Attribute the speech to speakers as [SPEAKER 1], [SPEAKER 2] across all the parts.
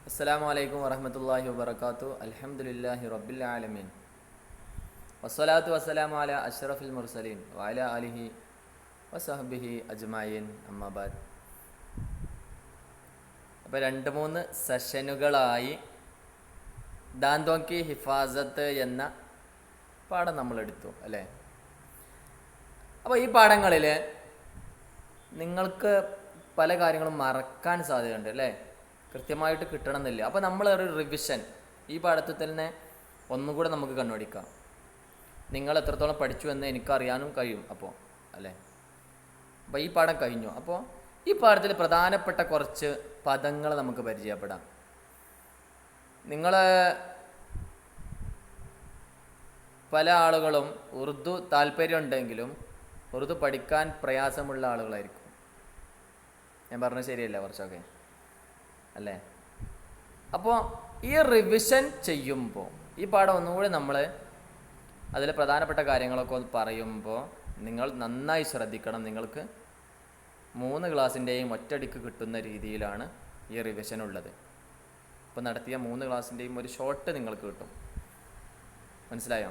[SPEAKER 1] അസ്സലാമു അലൈക്കും വറഹ്മത്തുള്ളാഹി വബറകാതുഹു. അൽഹംദുലില്ലാഹി റബ്ബിൽ ആലമീൻ. വസ്സലാത്തു വസ്സലാമു അലാ അഷ്റഫിൽ മുർസലീൻ വഅലാ ആലിഹി വസഹ്ബിഹി അജ്മഈൻ. അമ്മാ ബഅദ്. അപ്പോൾ 2-3 സെഷനുകളായി ദാന്തോൻ കി ഹിഫാസത്ത് എന്ന പാഠം നമ്മളെടുത്തു അല്ലേ. അപ്പോൾ ഈ പാഠങ്ങളിൽ നിങ്ങൾക്ക് പല കാര്യങ്ങളും മറക്കാൻ സാധ്യതയുണ്ട് അല്ലേ, കൃത്യമായിട്ട് കിട്ടണമെന്നില്ല. അപ്പോൾ നമ്മളൊരു റിവിഷൻ ഈ പാഠത്തിൽ തന്നെ ഒന്നുകൂടെ നമുക്ക് കണ്ണോടിക്കാം. നിങ്ങൾ എത്രത്തോളം പഠിച്ചു എന്ന് എനിക്കറിയാനും കഴിയും അപ്പോൾ അല്ലേ. അപ്പോൾ ഈ പാഠം കഴിഞ്ഞു. അപ്പോൾ ഈ പാഠത്തിൽ പ്രധാനപ്പെട്ട കുറച്ച് പദങ്ങൾ നമുക്ക് പരിചയപ്പെടാം. നിങ്ങൾ പല ആളുകളും ഉറുദു താല്പര്യമുണ്ടെങ്കിലും ഉറുദു പഠിക്കാൻ പ്രയാസമുള്ള ആളുകളായിരിക്കും. ഞാൻ പറഞ്ഞത് ശരിയല്ല കുറച്ചൊക്കെ അല്ലേ. അപ്പോൾ ഈ റിവിഷൻ ചെയ്യുമ്പോൾ ഈ പാഠം ഒന്നുകൂടി നമ്മൾ അതിൽ പ്രധാനപ്പെട്ട കാര്യങ്ങളൊക്കെ പറയുമ്പോൾ നിങ്ങൾ നന്നായി ശ്രദ്ധിക്കണം. നിങ്ങൾക്ക് 3 ക്ലാസ്സിൻ്റെയും ഒറ്റയടിക്ക് കിട്ടുന്ന രീതിയിലാണ് ഈ റിവിഷൻ ഉള്ളത്. ഇപ്പോൾ നടത്തിയ 3 ക്ലാസ്സിൻ്റെയും ഒരു ഷോർട്ട് നിങ്ങൾക്ക് കിട്ടും. മനസ്സിലായോ?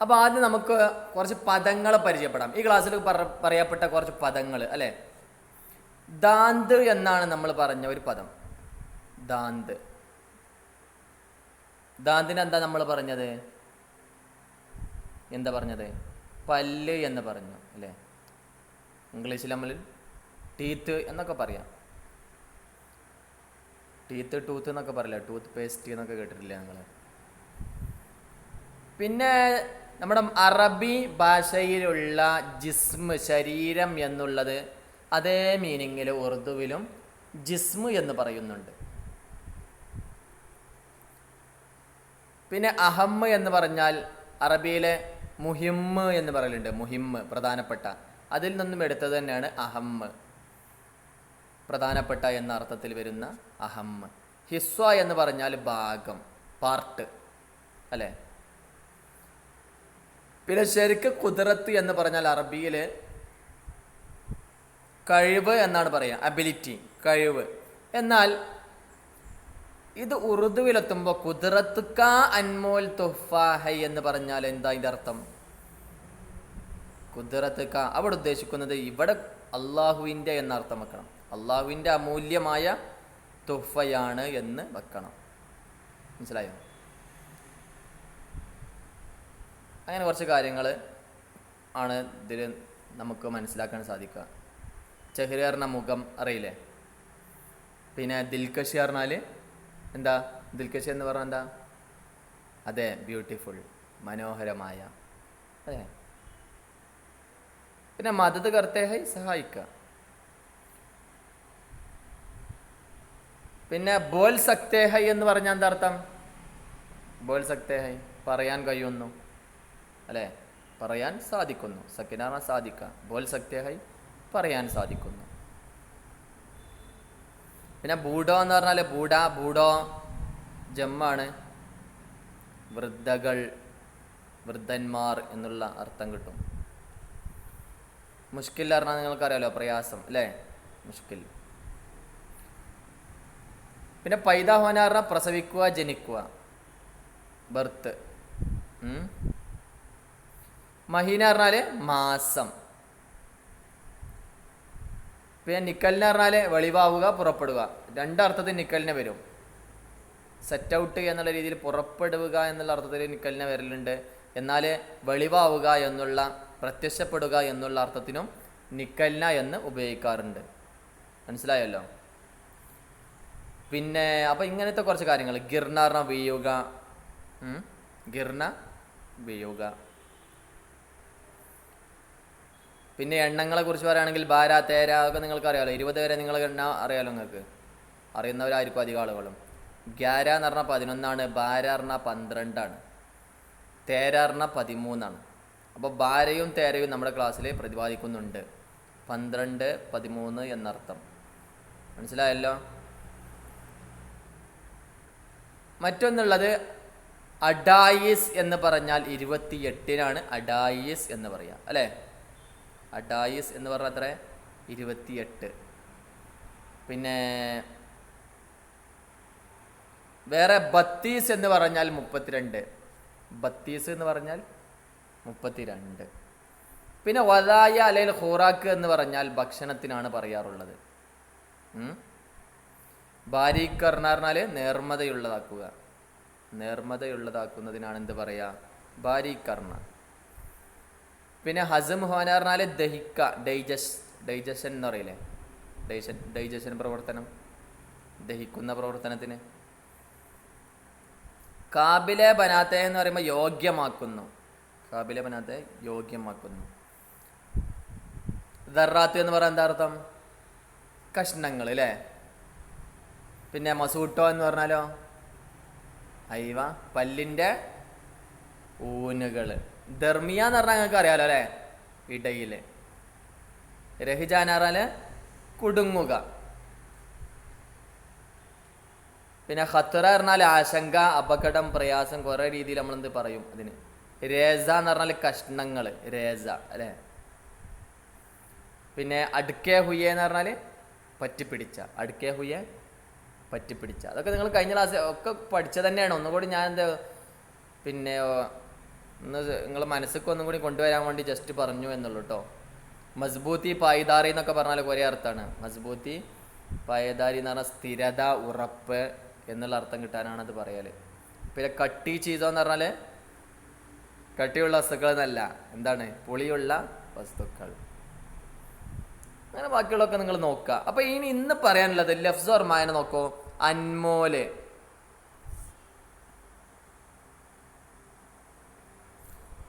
[SPEAKER 1] അപ്പോൾ ആദ്യം നമുക്ക് കുറച്ച് പദങ്ങൾ പരിചയപ്പെടാം. ഈ ക്ലാസ്സിൽ പറയപ്പെട്ട കുറച്ച് പദങ്ങൾ അല്ലേ. ദാന്ത് എന്നാണ് നമ്മൾ പറഞ്ഞ ഒരു പദം. ദാന്ത്. ദാന്തിന് എന്താ നമ്മൾ പറഞ്ഞത്? എന്താ പറഞ്ഞത്? പല്ല് എന്ന് പറഞ്ഞു അല്ലേ. ഇംഗ്ലീഷിൽ നമ്മൾ ടീത്ത് എന്നൊക്കെ പറയാം. ടീത്ത് ടൂത്ത് എന്നൊക്കെ പറയില്ല, ടൂത്ത് പേസ്റ്റ് എന്നൊക്കെ കേട്ടിട്ടില്ലേ നിങ്ങൾ? പിന്നെ നമ്മുടെ അറബി ഭാഷയിലുള്ള ജിസ്മ് ശരീരം എന്നുള്ളത് അതേ മീനിങ്ങിൽ ഉറുദുവിലും ജിസ്മ് എന്ന് പറയുന്നുണ്ട്. പിന്നെ അഹമ്മ് എന്ന് പറഞ്ഞാൽ അറബിയിലെ മുഹിമ്മ് എന്ന് പറയലുണ്ട്. മുഹിമ്മ് പ്രധാനപ്പെട്ട, അതിൽ നിന്നും എടുത്തത് തന്നെയാണ് അഹമ്മ്, പ്രധാനപ്പെട്ട എന്ന അർത്ഥത്തിൽ വരുന്ന അഹമ്മ്. ഹിസ്വ എന്ന് പറഞ്ഞാൽ ഭാഗം, പാർട്ട് അല്ലേ. പിന്നെ ശരിക്ക് കുദറത്ത് എന്ന് പറഞ്ഞാൽ അറബിയിൽ കഴിവ് എന്നാണ് പറയുക, അബിലിറ്റി, കഴിവ്. എന്നാൽ ഇത് ഉറുദുവിലെത്തുമ്പോൾ കുദറത്ത് കാ അൻമോൽ തുഫാഹൈ എന്ന് പറഞ്ഞാൽ എന്താ ഇതിൻ്റെ അർത്ഥം? കുദറത്ത് കാ അവിടെ ഉദ്ദേശിക്കുന്നത് ഇവിടെ അള്ളാഹുവിൻ്റെ എന്ന അർത്ഥം വെക്കണം. അള്ളാഹുവിൻ്റെ അമൂല്യമായ തുഫയാണ് എന്ന് വെക്കണം. മനസ്സിലായോ? അങ്ങനെ കുറച്ച് കാര്യങ്ങൾ ആണ് ഇതിൽ നമുക്ക് മനസ്സിലാക്കാൻ സാധിക്കുക. ചെഹ്ര പറഞ്ഞ മുഖം അറിയില്ലേ. പിന്നെ ദിൽക്കഷി പറഞ്ഞാൽ എന്താ? ദിൽക്കഷി എന്ന് പറഞ്ഞാൽ എന്താ? അതെ, ബ്യൂട്ടിഫുൾ, മനോഹരമായ. അതെ. പിന്നെ മദത് കർത്തേ ഹൈ, സഹായിക്കുക. പിന്നെ ബോൽ സക്തേ ഹൈ എന്ന് പറഞ്ഞാൽ എന്താ അർത്ഥം? ബോൽ സക്തേ ഹൈ പറയാൻ കഴിയുന്നു അല്ലേ, പറയാൻ സാധിക്കുന്നു. സക്കിന പറഞ്ഞാൽ സാധിക്കുക, ബോൽ സക്തേ ഹൈ പറയാൻ സാധിക്കുന്നു. പിന്നെ ബൂഡോ എന്ന് പറഞ്ഞാൽ ബൂഡോ ജമ്മാണ്, വൃദ്ധകൾ, വൃദ്ധന്മാർ എന്നുള്ള അർത്ഥം കിട്ടും. മുഷ്കിൽ പറഞ്ഞാൽ നിങ്ങൾക്കറിയാലോ, പ്രയാസം അല്ലേ, മുഷ്കിൽ. പിന്നെ പൈദാ ഹോന പറഞ്ഞാൽ പ്രസവിക്കുക, ജനിക്കുക, ബർത്ത്. മഹീന പറഞ്ഞാൽ മാസം. പിന്നെ നിക്കലിന് പറഞ്ഞാൽ വെളിവാവുക, പുറപ്പെടുക. 2 അർത്ഥത്തിൽ നിക്കലിനെ വരും. സെറ്റ് ഔട്ട് എന്നുള്ള രീതിയിൽ പുറപ്പെടുക എന്നുള്ള അർത്ഥത്തിൽ നിക്കലിനെ വരലുണ്ട്. എന്നാൽ വെളിവാവുക എന്നുള്ള, പ്രത്യക്ഷപ്പെടുക എന്നുള്ള അർത്ഥത്തിനും നിക്കലിന എന്ന് ഉപയോഗിക്കാറുണ്ട്. മനസ്സിലായല്ലോ? പിന്നെ അപ്പോൾ ഇങ്ങനത്തെ കുറച്ച് കാര്യങ്ങൾ. ഗിർന പറഞ്ഞാൽ വീഴുക, ഗിർന വീഴുക. പിന്നെ എണ്ണങ്ങളെ കുറിച്ച് പറയുകയാണെങ്കിൽ ബാര, തേര ഒക്കെ നിങ്ങൾക്ക് അറിയാമല്ലോ. 20 വരെ നിങ്ങൾ എണ്ണ അറിയാലോ, നിങ്ങൾക്ക് അറിയുന്നവരായിരിക്കും അധികം ആളുകളും. 11 എന്ന് പറഞ്ഞാൽ 11ആണ്, ബാര പറഞ്ഞാൽ 12ആണ്, തേര പറഞ്ഞാൽ 13ആണ്. അപ്പോൾ ബാരയും തേരയും നമ്മുടെ ക്ലാസ്സിൽ പ്രതിപാദിക്കുന്നുണ്ട്. 12, 13 എന്നർത്ഥം. മനസ്സിലായല്ലോ? മറ്റൊന്നുള്ളത് അഡായിസ് എന്ന് പറഞ്ഞാൽ 28നാണ് അഡായിസ് എന്ന് പറയുക അല്ലേ. അഡായിസ് എന്ന് പറഞ്ഞാൽ അത്ര 28. പിന്നെ വേറെ ബത്തീസ് എന്ന് പറഞ്ഞാൽ 32. ബത്തീസ് എന്ന് പറഞ്ഞാൽ 32. പിന്നെ വദായ അല്ലെങ്കിൽ ഖുറാക്ക് എന്ന് പറഞ്ഞാൽ ഭക്ഷണത്തിനാണ് പറയാറുള്ളത്. ബാരീഖർണ പറഞ്ഞാൽ നേർമതയുള്ളതാക്കുക. നേർമതയുള്ളതാക്കുന്നതിനാണ് എന്ത് പറയുക? ബാരീഖർണ. പിന്നെ ഹസം ഹോന പറഞ്ഞാൽ ദഹിക്ക, ഡൈജഷൻ എന്ന് പറയില്ലേ, ഡൈജഷൻ പ്രവർത്തനം, ദഹിക്കുന്ന പ്രവർത്തനത്തിന്. കാബിലെ ബനാത്തെ എന്ന് പറയുമ്പോൾ യോഗ്യമാക്കുന്നു. കാബിലെ ബനാത്തെ യോഗ്യമാക്കുന്നു. ദറാത്ത് എന്ന് പറയാൻ എന്താ അർത്ഥം? കഷ്ണങ്ങൾ അല്ലേ. പിന്നെ മസൂട്ടോ എന്ന് പറഞ്ഞാലോ അയവ പല്ലിൻ്റെ ഊനുകൾ. ദർമിയ എന്ന് പറഞ്ഞാൽ നിങ്ങൾക്ക് അറിയാലോ അല്ലേ, ഇടയിൽ. രഹിജാന പറഞ്ഞാൽ കുടുങ്ങുക. പിന്നെ ഖത്തറ പറഞ്ഞാൽ ആശങ്ക, അപകടം, പ്രയാസം, കുറേ രീതിയിൽ നമ്മളെന്ത് പറയും അതിന്. രേസ എന്ന് പറഞ്ഞാൽ കഷ്ണങ്ങൾ, രേസ അല്ലേ. പിന്നെ അടുക്കേ ഹുയെ എന്ന് പറഞ്ഞാൽ പറ്റിപ്പിടിച്ച, അടുക്കേ ഹുയെ പറ്റിപ്പിടിച്ച. അതൊക്കെ നിങ്ങൾ കഴിഞ്ഞ ക്ലാസ് ഒക്കെ പഠിച്ചത് തന്നെയാണ്. ഒന്നുകൂടി ഞാൻ എന്താ പിന്നെ ഒന്ന് നിങ്ങൾ മനസ്സിലേക്ക് ഒന്നും കൂടി കൊണ്ടുവരാൻ വേണ്ടി ജസ്റ്റ് പറഞ്ഞു എന്നുള്ളൂ കേട്ടോ. മസ്ബൂത്തി പായിദാറി എന്നൊക്കെ പറഞ്ഞാൽ കുറേ അർത്ഥമാണ്. മസ്ബൂത്തി പായദാരി എന്ന് പറഞ്ഞാൽ സ്ഥിരത, ഉറപ്പ് എന്നുള്ള അർത്ഥം കിട്ടാനാണ് അത് പറയൽ. പിന്നെ കട്ടി ചീസോ എന്ന് പറഞ്ഞാൽ കട്ടിയുള്ള വസ്തുക്കൾ എന്നല്ല, എന്താണ്, പുളിയുള്ള വസ്തുക്കൾ. അങ്ങനെ ബാക്കിയുള്ളതൊക്കെ നിങ്ങൾ നോക്കുക. അപ്പോൾ ഇന്ന് പറയാനുള്ളത് ലഫ്സ് ഓർ മായന നോക്കൂ. അൻമോല്,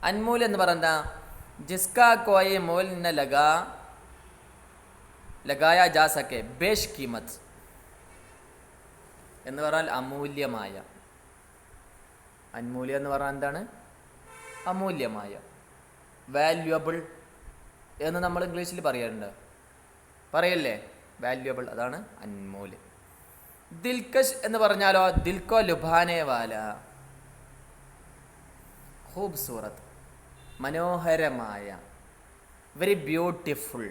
[SPEAKER 1] അൻമോൽ എന്ന് പറഞ്ഞാ ജിസ്കാ കോയി മോൽ ന ലഗായ ജാ സക്കെ ബേഷ് കീമത്ത് എന്ന് പറഞ്ഞാൽ അമൂല്യമായ. അൻമൂല്യം എന്ന് പറഞ്ഞാൽ എന്താണ്? അമൂല്യമായ, വാല്യുവബിൾ എന്ന് നമ്മൾ ഇംഗ്ലീഷിൽ പറയാറുണ്ട്, പറയല്ലേ, വാല്യുവബിൾ, അതാണ് അൻമോല്. ദിൽകഷ് എന്ന് പറഞ്ഞാലോ ദിൽക്കോ ലുഭാനെ വാല, ഖൂബ്സൂറത്ത്, മനോഹരമായ, വെരി ബ്യൂട്ടിഫുൾ.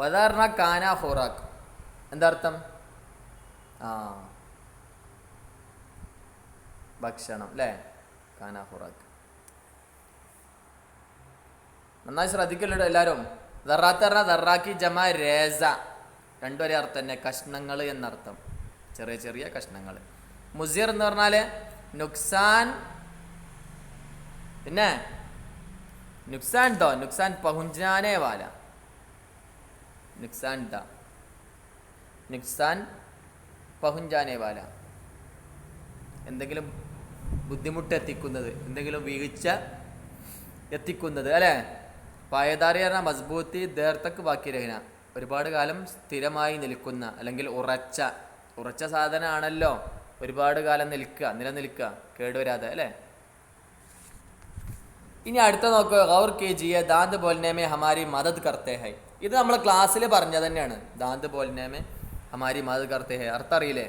[SPEAKER 1] ഉദാഹരണ കാന ഹുറാഖ്, എന്താ അർത്ഥം? ഭക്ഷണം അല്ലേ, കാന ഹുറാഖ്. നന്നായി ശ്രദ്ധിക്കല്ലോ എല്ലാവരും. ദറാത്ത് പറഞ്ഞാൽ ദറാക്കി ജമാ രേസ, രണ്ടും ഒരേ അർത്ഥം തന്നെ, കഷ്ണങ്ങൾ എന്നർത്ഥം, ചെറിയ ചെറിയ കഷ്ണങ്ങൾ. മുസീർ എന്ന് പറഞ്ഞാൽ നുക്സാൻ, പിന്നെ നുക്സാൻ ദോ, നുക്സാൻ പഹുഞ്ചാനേ വാല, നുക്സാൻ ദ, നുക്സാൻ പഹുഞ്ചാനേ വാല, എന്തെങ്കിലും ബുദ്ധിമുട്ട് എത്തിക്കുന്നത്, എന്തെങ്കിലും വീഴ്ച എത്തിക്കുന്നത് അല്ലേ. പായദാരി പറഞ്ഞാൽ മസ്ബൂത്തി, ദേർത്തക്ക് ബാക്കി രഹന, ഒരുപാട് കാലം സ്ഥിരമായി നിൽക്കുന്ന, അല്ലെങ്കിൽ ഉറച്ച സാധനമാണല്ലോ, ഒരുപാട് കാലം നിലനിൽക്കുക, കേടുവരാതെ അല്ലേ. ഇനി അടുത്ത നോക്കുക, ഗൗർ കീജിയെ ദാന്ത് ബോൽനേമേ ഹമാരി മദദ് കർത്തേ ഹൈ. ഇത് നമ്മൾ ക്ലാസ്സിൽ പറഞ്ഞത് തന്നെയാണ്. ദാന്ത് ബോൽനേമേ ഹമാരി മദദ് കർത്തേ ഹൈ, അർത്ഥം അറിയില്ലേ?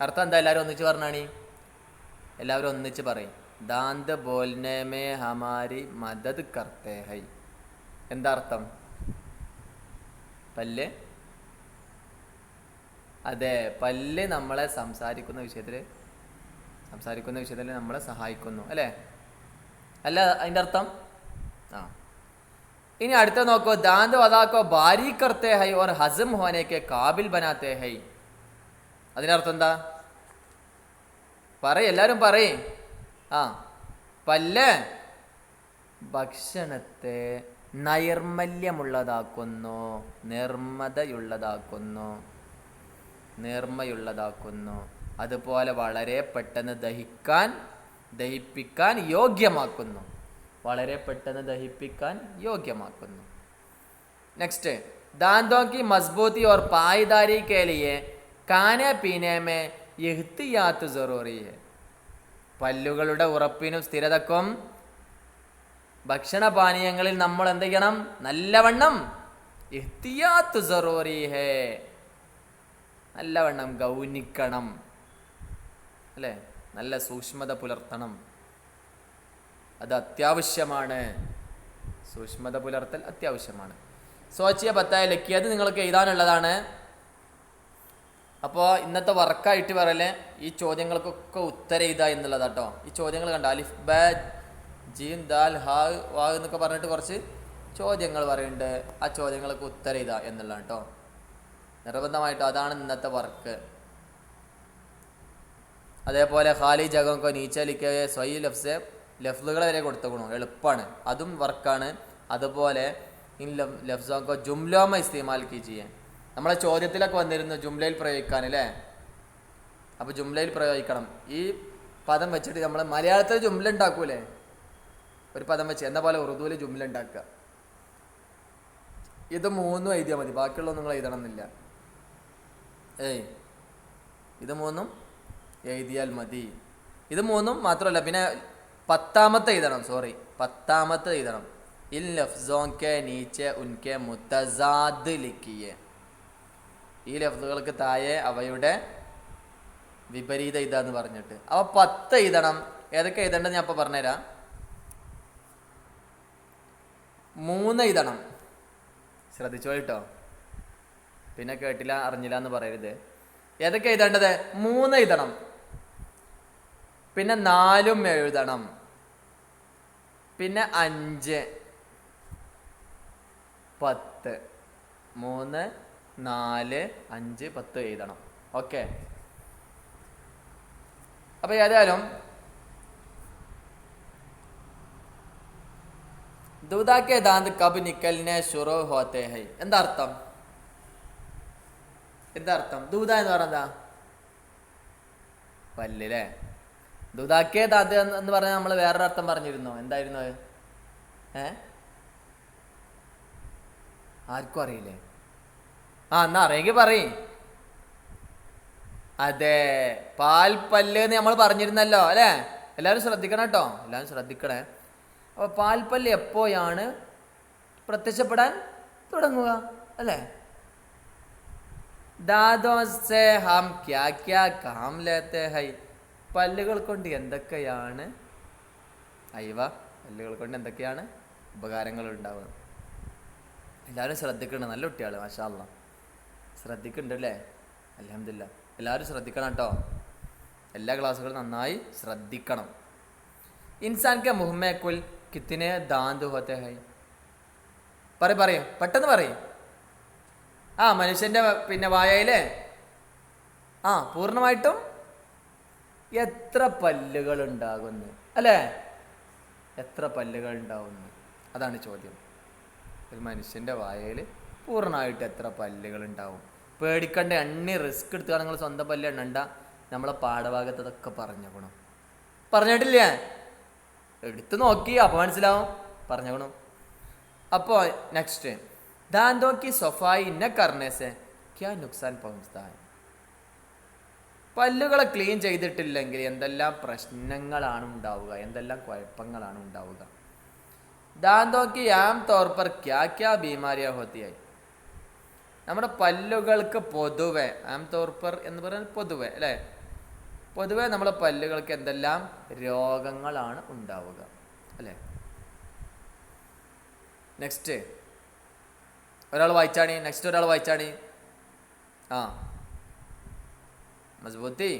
[SPEAKER 1] അർത്ഥം എന്താ? എല്ലാവരും ഒന്നിച്ച് പറഞ്ഞാണീ, എല്ലാവരും ഒന്നിച്ച് പറയും. ദാന്ത് ബോൽനേമേ ഹമാരി മദദ് കർത്തേ ഹൈ, എന്താ അർത്ഥം? പല്ല്, അതെ, പല്ല് നമ്മളെ സംസാരിക്കുന്ന വിഷയത്തിൽ നമ്മളെ സഹായിക്കുന്നു അല്ലേ, അല്ല അതിൻ്റെ അർത്ഥം? ഇനി അടുത്ത നോക്കോ, ദാന്ത് വദാക്കോ ബാരി കർത്തേ ഹൈ ഓർ ഹസം ഹോനേക്ക് കാബിൽ ബനാത്തേ ഹൈ. അതിനർത്ഥം എന്താ? എല്ലാവരും പറയും. പല്ല് ഭക്ഷണത്തെ നൈർമല്യമുള്ളതാക്കുന്നു, നേർമയുള്ളതാക്കുന്നു, അതുപോലെ വളരെ പെട്ടെന്ന് ദഹിപ്പിക്കാൻ യോഗ്യമാക്കുന്നു, വളരെ പെട്ടെന്ന് ദഹിപ്പിക്കാൻ യോഗ്യമാക്കുന്നു. നെക്സ്റ്റ്, दांतों की मजबूती और पायदारी के लिए खाने पीने में എഹ്തിയാത്ത് ജറൂറി ഹെ. പല്ലുകളുടെ ഉറപ്പിനും സ്ഥിരതക്കും ഭക്ഷണപാനീയങ്ങളിൽ നമ്മൾ എന്ത് ചെയ്യണം? നല്ലവണ്ണം എഹ്തിയാത്ത് ജറൂറി ഹെ, നല്ലവണ്ണം ഗൗനിക്കണം അല്ലേ, നല്ല സൂക്ഷ്മത പുലർത്തണം, അത് അത്യാവശ്യമാണ്. സൂക്ഷ്മത പുലർത്തൽ അത്യാവശ്യമാണ്. സോച്ചിയ പത്തായ ലക്കി, അത് നിങ്ങൾക്ക് എഴുതാനുള്ളതാണ്. അപ്പോൾ ഇന്നത്തെ വർക്കായിട്ട് പറയല്ലേ ഈ ചോദ്യങ്ങൾക്കൊക്കെ ഉത്തരം എഴുതുക എന്നുള്ളതാട്ടോ. ഈ ചോദ്യങ്ങൾ കണ്ട അലിഫ് ബ ജീൻ ദാൽ ഹാ വാ എന്നൊക്കെ പറഞ്ഞിട്ട് കുറച്ച് ചോദ്യങ്ങൾ പറയുന്നുണ്ട്. ആ ചോദ്യങ്ങൾക്ക് ഉത്തരം എഴുതുക എന്നുള്ളതാണ് കേട്ടോ. നിർബന്ധമായിട്ടും അതാണ് ഇന്നത്തെ വർക്ക്. അതേപോലെ ഖാലി ജഗംകോ നീച്ചലിക്കെ സ്വയി ലഫ്സ് ലഫ്ലുകൾ വരെ കൊടുത്തുകൊള്ളു, എളുപ്പമാണ്, അതും വർക്കാണ്. അതുപോലെ ഇൻ ലഫ്സോക്കോ ജുംലോമ ഇസ്തേമാൽ കീജിയെ, നമ്മളെ ചോദ്യത്തിലൊക്കെ വന്നിരുന്നു ജുംലയിൽ പ്രയോഗിക്കാൻ അല്ലേ. അപ്പോൾ ജുംലയിൽ പ്രയോഗിക്കണം. ഈ പദം വെച്ചിട്ട് നമ്മൾ മലയാളത്തിൽ ജുംല ഉണ്ടാക്കൂലേ, ഒരു പദം വെച്ച് എന്ന പോലെ ഉറുദുവിൽ ജുംല ഉണ്ടാക്കുക. ഇത് മൂന്നും എഴുതിയാൽ മതി, ബാക്കിയുള്ളത് നിങ്ങൾ എഴുതണം എന്നില്ല. ഇത് മൂന്നും എഴുതിയാൽ മതി. ഇത് മൂന്നും മാത്രമല്ല, പിന്നെ പത്താമത്തെ എഴുതണം. പത്താമത്തെ എഴുതണം. ഇൻ ലഫ്സോൻ കെ നീച്ചെ ഉൻകെ മുത്തസാദ് ലിഖിയെ, ഈ ലഫ്ലുകൾക്ക് താഴെ അവയുടെ വിപരീത എഴുതാന്ന് പറഞ്ഞിട്ട്. അപ്പോൾ 10 എഴുതണം. ഏതൊക്കെ എഴുതേണ്ടത് ഞാൻ അപ്പോൾ പറഞ്ഞുതരാം. 3 എഴുതണം. ശ്രദ്ധിച്ചോ കേട്ടോ, പിന്നെ കേട്ടില്ല അറിഞ്ഞില്ല എന്ന് പറയരുത്. ഏതൊക്കെ എഴുതേണ്ടത്? 3 എഴുതണം, പിന്നെ 4 എഴുതണം, പിന്നെ 5, 10. 3, 4, 5, 10 എഴുതണം. ഓക്കെ. അപ്പോൾ ഏതായാലും ദൂദാക്കെ ദാന്ത് കബ് നിക്കലിനെ ശുറു ഹോത്തെ ഹൈ, എന്താ അർത്ഥം? ദൂദ എന്ന് പറഞ്ഞാ പല്ല്. ദുദാക്കെ ദാന്ത് എന്ന് പറഞ്ഞാൽ നമ്മൾ വേറൊരു അർത്ഥം പറഞ്ഞിരുന്നോ? എന്തായിരുന്നു അത്? ആർക്കും അറിയില്ലേ? എന്നാ അറിയെങ്കിൽ പറയും. അതെ, പാൽപ്പല്ല് എന്ന് നമ്മൾ പറഞ്ഞിരുന്നല്ലോ അല്ലേ. എല്ലാവരും ശ്രദ്ധിക്കണം കേട്ടോ, എല്ലാവരും ശ്രദ്ധിക്കണേ. അപ്പോൾ പാൽപ്പല്ല് എപ്പോഴാണ് പ്രത്യക്ഷപ്പെടാൻ തുടങ്ങുക അല്ലേ? ദാദോ സേ ഹം ക്യാ ക്യാ കാം ലേത്തെ ഹൈ, പല്ലുകൾ കൊണ്ട് എന്തൊക്കെയാണ് പല്ലുകൾ കൊണ്ട് എന്തൊക്കെയാണ് ഉപകാരങ്ങൾ ഉണ്ടാവുന്നത്? എല്ലാവരും ശ്രദ്ധിക്കണം. നല്ല കുട്ടികൾ മാഷാ അല്ലാ, ശ്രദ്ധിക്കുന്നുണ്ട് അല്ലേ? അൽഹംദുലില്ലാ. എല്ലാവരും ശ്രദ്ധിക്കണം കേട്ടോ, എല്ലാ ക്ലാസ്സുകളും നന്നായി ശ്രദ്ധിക്കണം. ഇൻസാൻ കെ മുഹമ്മേ കുൽ കിത്തിനെ ദാന്ത് ഹോത്തെ ഹൈ, പറയും പെട്ടെന്ന് പറയും. മനുഷ്യൻ്റെ പിന്നെ വായയിലെ പൂർണ്ണമായിട്ടും എത്ര പല്ലുകൾ ഉണ്ടാകുന്നു അല്ലേ? എത്ര പല്ലുകൾ ഉണ്ടാവുന്നു, അതാണ് ചോദ്യം. ഒരു മനുഷ്യൻ്റെ വായയിൽ പൂർണ്ണമായിട്ട് എത്ര പല്ലുകൾ ഉണ്ടാവും? പേടിക്കണ്ട, എണ്ണി റിസ്ക് എടുത്തുകൊണ്ട് നിങ്ങൾ സ്വന്തം പല്ല് എണ്ണണ്ട. നമ്മളെ പാഠഭാഗത്ത് അതൊക്കെ പറഞ്ഞിട്ടില്ലേ? എടുത്ത് നോക്കി അപ്പോൾ മനസ്സിലാവും, പറഞ്ഞോണം. അപ്പോൾ നെക്സ്റ്റ്, ദാന്തോ കി സഫായി ന കർനെ സെ ക്യാ നുക്സാൻ പഹുച്താ ഹൈ, പല്ലുകളെ ക്ലീൻ ചെയ്തിട്ടില്ലെങ്കിൽ എന്തെല്ലാം പ്രശ്നങ്ങളാണ് ഉണ്ടാവുക, എന്തെല്ലാം കുഴപ്പങ്ങളാണ് ഉണ്ടാവുക? ദാന്തോ കി ആം തൗർ പർ ക്യാ ക്യാ ബീമാരിയാ ഹോത്തി ഹൈ, നമ്മുടെ പല്ലുകൾക്ക് പൊതുവെ, ആം തൗർ പർ എന്ന് പറഞ്ഞാൽ പൊതുവെ അല്ലേ, പൊതുവെ നമ്മളെ പല്ലുകൾക്ക് എന്തെല്ലാം രോഗങ്ങളാണ് ഉണ്ടാവുക അല്ലേ? നെക്സ്റ്റ് ഒരാൾ വായിച്ചാണി. മസ്ബൂത്തി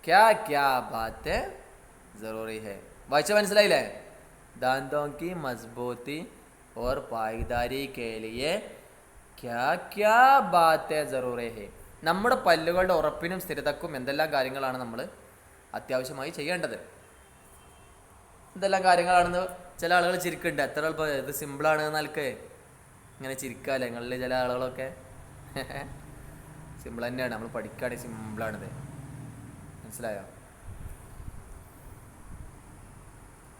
[SPEAKER 1] ക്യാ ക്യാ ബാത്ത് ജറൂറി ഹൈ, വായിച്ച മനസ്സിലായില്ലേ? ദാന്തോं की मजबूती और पायदारी के लिए क्या क्या बातें ज़रूरी है, നമ്മുടെ പല്ലുകളുടെ ഉറപ്പിനും സ്ഥിരതക്കും എന്തെല്ലാം കാര്യങ്ങളാണ് നമ്മൾ അത്യാവശ്യമായി ചെയ്യേണ്ടത്? എന്തെല്ലാം കാര്യങ്ങളാണെന്ന് ചില ആളുകൾ ചിരിക്കുന്നുണ്ട്. എത്ര എളുപ്പം, ഇത് സിമ്പിളാണ് എന്നൽക്ക് ഇങ്ങനെ ചിരിക്കാല്ലേ നിങ്ങളിൽ ചില ആളുകളൊക്കെ? സിമ്പിൾ തന്നെയാണ്, നമ്മൾ പഠിക്കുകയാണെങ്കിൽ സിമ്പിളാണിത്, മനസ്സിലായോ?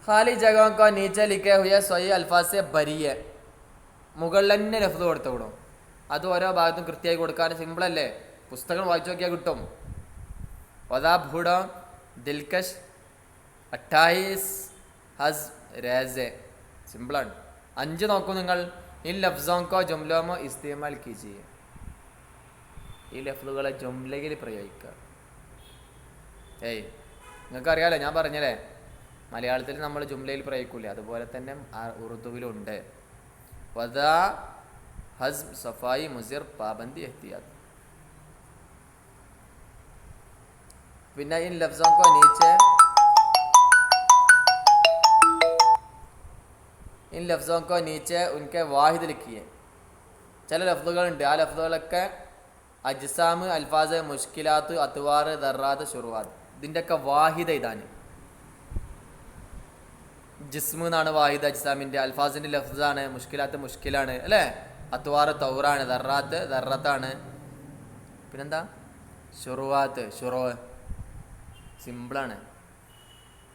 [SPEAKER 1] ഖാലി ജഗഹോं നീച്ചെ ലിഖേ ഹുയെ സ്വയി അൽഫാസ് ബരിയെ, മുകളിൽ തന്നെ ലഫ്ദ് കൊടുത്തോളൂ. അത് ഓരോ ഭാഗത്തും കൃത്യമായി കൊടുക്കാൻ സിമ്പിളല്ലേ, പുസ്തകം വായിച്ചു നോക്കിയാൽ കിട്ടും. വദാ ഭൂഡോ ദിൽകഷ് 28 ഹസ് രേസെ, സിമ്പിളാണ്. 5 നോക്കൂ നിങ്ങൾ. ഇൻ ലഫ്സോं ജുംലോമോ ഇസ്തേമാൽ കീജിയെ, ഈ ലഫ്ലുകളെ ജുംലയിൽ പ്രയോഗിക്കുക. നിങ്ങൾക്കറിയാലോ, ഞാൻ പറഞ്ഞല്ലേ മലയാളത്തിൽ നമ്മൾ ജുംലയിൽ പ്രയോഗിക്കൂലേ, അതുപോലെ തന്നെ ഉറുദുവിലുണ്ട്. വദാ ഹസ്ബ് സഫായി മുസിർ പാബന്ദി എഹ്തിയാത്ത്, പിന്നെ इन लफ्ज़ों को नीचे इन लफ्ज़ों को नीचे उनके वाहिद लिखिए. ചില ലഫ്ലുകളുണ്ട്, ആ ലഫ്ലുകളൊക്കെ അജ്സാമ്, അൽഫാസ്, മുഷ്കിലാത്ത്, അത്വാർ, ദറാത്ത്, ഷുറുവാത്ത്, ഇതിൻ്റെയൊക്കെ വാഹിദ ഇതാണ്. ജിസ്മ് എന്നാണ് വാഹിദ് അജ്സാമിൻ്റെ, അൽഫാസിൻ്റെ ലഫ്സാണ്, മുഷ്കിലാത്ത് മുഷ്കിലാണ് അല്ലേ, അത്വാർ തൗറാണ്, ദറാത്ത് ദറത്താണ്, പിന്നെന്താ ഷുറുവാത്ത് ഷുറോ സിമ്പിളാണ്.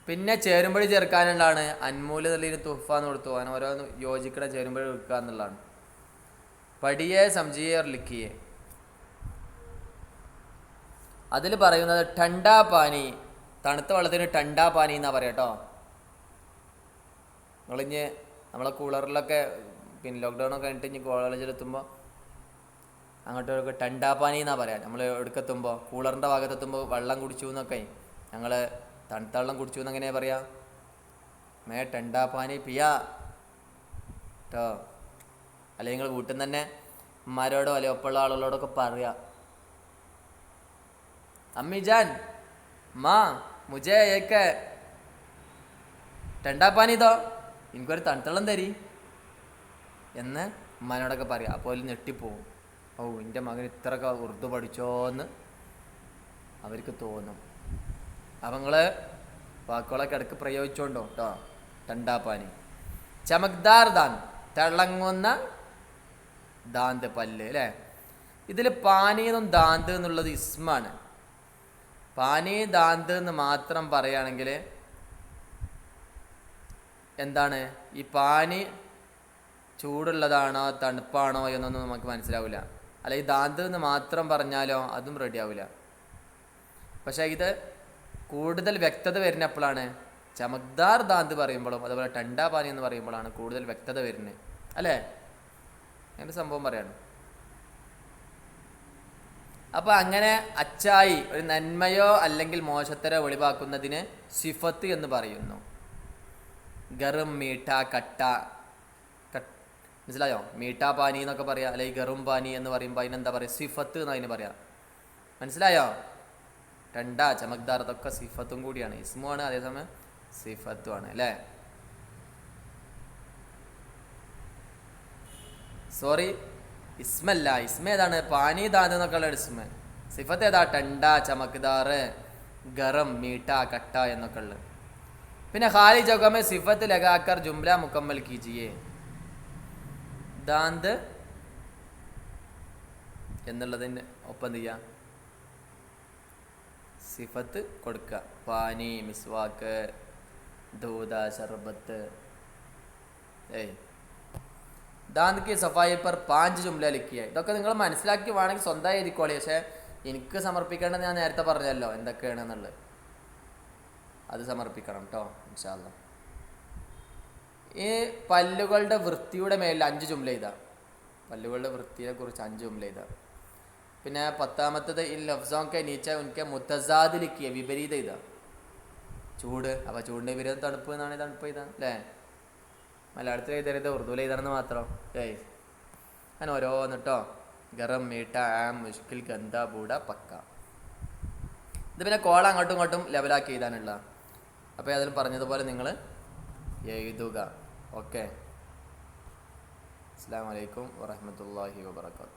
[SPEAKER 1] പിന്നെ ചേരുമ്പഴി ചേർക്കാനുള്ളതാണ് അൻമൂല് നല്ലതിന് തുഫ എന്ന് കൊടുത്തു, അങ്ങനെ ഓരോ യോജിക്കണ ചേരുമ്പഴി വെക്കുക എന്നുള്ളതാണ്. പഠിയെ സംജിയെ ലിഖിയെ, അതിൽ പറയുന്നത് ടണ്ടാ പാനി, തണുത്ത വെള്ളത്തിന് ടണ്ടാ പാനി എന്നാ പറയാം കേട്ടോ. നിങ്ങളിഞ്ഞ് നമ്മളെ കൂളറിലൊക്കെ പിന്നെ ലോക്ക്ഡൗണൊക്കെ കഴിഞ്ഞിട്ട് ഇനി കോളേജിലെത്തുമ്പോൾ അങ്ങോട്ടൊക്കെ ടണ്ടാപ്പാനി എന്നാ പറയാം. നമ്മൾ എടുക്കെത്തുമ്പോൾ കൂളറിൻ്റെ ഭാഗത്തെത്തുമ്പോൾ വെള്ളം കുടിച്ചു എന്നൊക്കെ, ഞങ്ങൾ തണുത്ത വെള്ളം കുടിച്ചു എന്ന് എങ്ങനെയാ പറയാ, മേ ടണ്ടാപ്പാനി പിയാ കേട്ടോ. അല്ലെങ്കിൽ നിങ്ങൾ വീട്ടിൽ നിന്ന് തന്നെ ഉമ്മാരോടോ അല്ലെങ്കിൽ ഒപ്പമുള്ള ആളുകളോടൊക്കെ പറയാ, അമ്മി ജാൻ മാ മുജേ ഏക്ക് ടണ്ടാപ്പാനി തോ, എനിക്കൊരു തണുത്തള്ളം തരി എന്ന് ഉമ്മാനോടൊക്കെ പറയാം. അപ്പോൾ ഞെട്ടിപ്പോവും, ഓ എൻ്റെ മകൻ ഇത്രയൊക്കെ ഉറുദു പഠിച്ചോന്ന് അവർക്ക് തോന്നും. അപ്പം നിങ്ങൾ വാക്കുകളൊക്കെ ഇടയ്ക്ക് പ്രയോഗിച്ചോണ്ടോ കേട്ടോ. ടണ്ടാപ്പാനി, ചമക്ദാർ ദാൻ, തിളങ്ങുന്ന ദാന്ത് പല്ല് അല്ലേ. ഇതിൽ പാനി എന്നും ദാന്ത് എന്നുള്ളത് ഇസ്മാണ്. പാനി ദാന്ത് എന്ന് മാത്രം പറയുകയാണെങ്കിൽ എന്താണ്, ഈ പാനി ചൂടുള്ളതാണോ തണുപ്പാണോ എന്നൊന്നും നമുക്ക് മനസ്സിലാവില്ല. അല്ല ഈ ദാന്ത് എന്ന് മാത്രം പറഞ്ഞാലോ അതും റെഡി ആവില്ല. പക്ഷേ ഇത് കൂടുതൽ വ്യക്തത വരുന്ന എപ്പോഴാണ്, ചമക്ദാർ ദാന്ത് പറയുമ്പോഴും അതുപോലെ ടണ്ടാ പാനി എന്ന് പറയുമ്പോഴാണ് കൂടുതൽ വ്യക്തത വരുന്നത് അല്ലേ. അങ്ങനെ സംഭവം പറയാണ്. അപ്പം അങ്ങനെ അച്ചായി ഒരു നന്മയോ അല്ലെങ്കിൽ മോശത്തരോ വെളിവാക്കുന്നതിന് സിഫത്ത് എന്ന് പറയുന്നു. ഗറും മീഠ കട്ട, മനസ്സിലായോ, മീഠാ പാനി എന്നൊക്കെ പറയാം, അല്ലെങ്കിൽ ഗറും പാനി എന്ന് പറയുമ്പോൾ അതിനെന്താ പറയുക, സിഫത്ത് എന്ന് അതിന് പറയാം. മനസ്സിലായോ, ടണ്ട ചമക്ദാർ അതൊക്കെ സിഫത്തും കൂടിയാണ്, ഇസ്മുമാണ് അതേസമയം സിഫത്തുമാണ് അല്ലേ. സോറി, ഇസ്മല്ല, ഇസ്മ ഏതാണ്, പാനി ദാന്ത് എന്നൊക്കെ ഉള്ള ഇസ്മ. സിഫത്ത് ഏതാ, ടണ്ട ചമക്ദാർ ഗറം മീഠ കട്ട എന്നൊക്കെ ഉള്ളത്. പിന്നെ ഖാലി ജഗമേ സിഫത്ത് ലഗാക്കർ ജുംല മുക്കമ്മൽ കീജിയേ, ദാന്ത് എന്നുള്ളതിന് ഒപ്പം എന്ത് ചെയ്യുക, സിഫത്ത് കൊടുക്കുക. പാനി, മിസ്വാക്ക്, ദൂദ, ശർബത്ത്. ദാന്ത് की सफाई पर 5 जुमല ലിഖിയ. ഇതൊക്കെ നിങ്ങൾ മനസ്സിലാക്കി വേണമെങ്കിൽ സ്വന്തമായി എഴുതിക്കോളി. പക്ഷേ എനിക്ക് സമർപ്പിക്കേണ്ടത് ഞാൻ നേരത്തെ പറഞ്ഞല്ലോ എന്തൊക്കെയാണെന്നുള്ളത്, അത് സമർപ്പിക്കണം കേട്ടോ ഇൻഷാ അല്ലാഹ്. ഈ പല്ലുകളുടെ വൃത്തിയുടെ മേലിൽ 5 ജുംല എഴുതാം. പല്ലുകളുടെ വൃത്തിയെ കുറിച്ച് 5 ജുംല എഴുതാം. പിന്നെ 10ാമത്തത് ഇൻ ലഫ്സോं के नीचे उनके मुतज़ाद लिखिए, വിപരീത എഴുതാം. ചൂട്, അപ്പോൾ ചൂടിൻ്റെ വിപരീതം തണുപ്പ് എന്നാണ്, തണുപ്പ് എഴുതാം അല്ലേ. മലയാളത്തിൽ എഴുതരുത്, ഉറുദുവിൽ എഴുതണമെന്ന് മാത്രം. അങ്ങനെ ഓരോന്ന് കേട്ടോ. ഗറം മീഠ ആം മുഷ്കിൽ ഗന്ധ ബൂഡ പക്ക. ഇത് പിന്നെ കോള അങ്ങോട്ടും ഇങ്ങോട്ടും ലെവലാക്കി എഴുതാനുള്ള. അപ്പോൾ അതിൽ പറഞ്ഞതുപോലെ നിങ്ങൾ എഴുതുക. ഓക്കെ. അസ്സലാമു അലൈക്കും വറഹ്മത്തുള്ളാഹി വബറകാതുഹു.